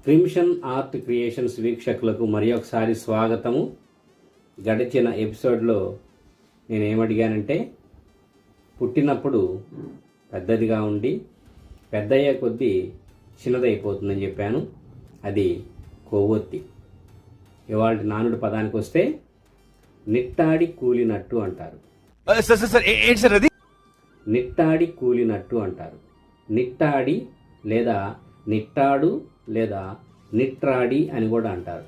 Crimson art creations వీక్షకులకు మరి ఒకసారి స్వాగతము. గడిచిన ఎపిసోడ్లో నేనేమడిగానంటే, పుట్టినప్పుడు పెద్దదిగా ఉండి పెద్దయ్యే కొద్దీ చిన్నదైపోతుందని చెప్పాను. అది కొవ్వొత్తి. ఇవాళ నానుడి పదానికి వస్తే నిట్టాడి కూలినట్టు అంటారు. నిట్టాడి కూలినట్టు అంటారు. నిట్టాడి లేదా నిట్టాడు లేదా నిట్రాడి అని కూడా అంటారు.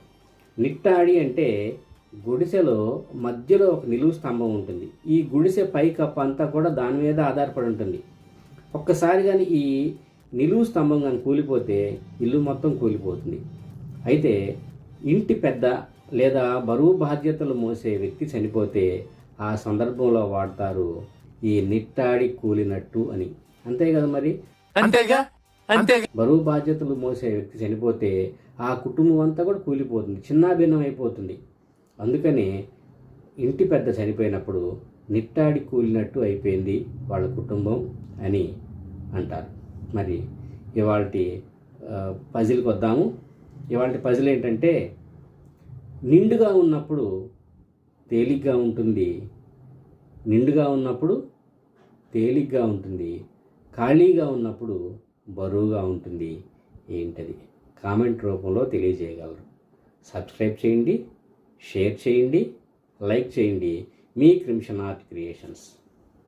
నిట్టాడి అంటే గుడిసెలో మధ్యలో ఒక నిలువు స్తంభం ఉంటుంది. ఈ గుడిసె పైకప్పు అంతా కూడా దాని మీద ఆధారపడి ఉంటుంది. ఒక్కసారి కానీ ఈ నిలువు స్తంభం కానీ కూలిపోతే ఇల్లు మొత్తం కూలిపోతుంది. అయితే ఇంటి పెద్ద లేదా బరువు బాధ్యతలు మోసే వ్యక్తి చనిపోతే ఆ సందర్భంలో వాడతారు ఈ నిట్టాడి కూలినట్టు అని. అంతే కదా మరి, అంతేగా. బరువు బాధ్యతలు మోసే వ్యక్తి చనిపోతే ఆ కుటుంబం అంతా కూడా కూలిపోతుంది, చిన్నాభిన్నం అయిపోతుంది. అందుకని ఇంటి పెద్ద చనిపోయినప్పుడు నిట్టాడి కూలినట్టు అయిపోయింది వాళ్ళ కుటుంబం అని అంటారు. మరి ఇవాళ పజిల్కి వద్దాము. ఇవాళ పజిల్ ఏంటంటే, నిండుగా ఉన్నప్పుడు తేలిగ్గా ఉంటుంది, నిండుగా ఉన్నప్పుడు తేలిగ్గా ఉంటుంది, ఖాళీగా ఉన్నప్పుడు బరువుగా ఉంటుంది. ఏంటది? కామెంట్ రూపంలో తెలియజేయగలరు. సబ్స్క్రైబ్ చేయండి, షేర్ చేయండి, లైక్ చేయండి. మీ క్రిమ్షన్ ఆర్ట్ క్రియేషన్స్.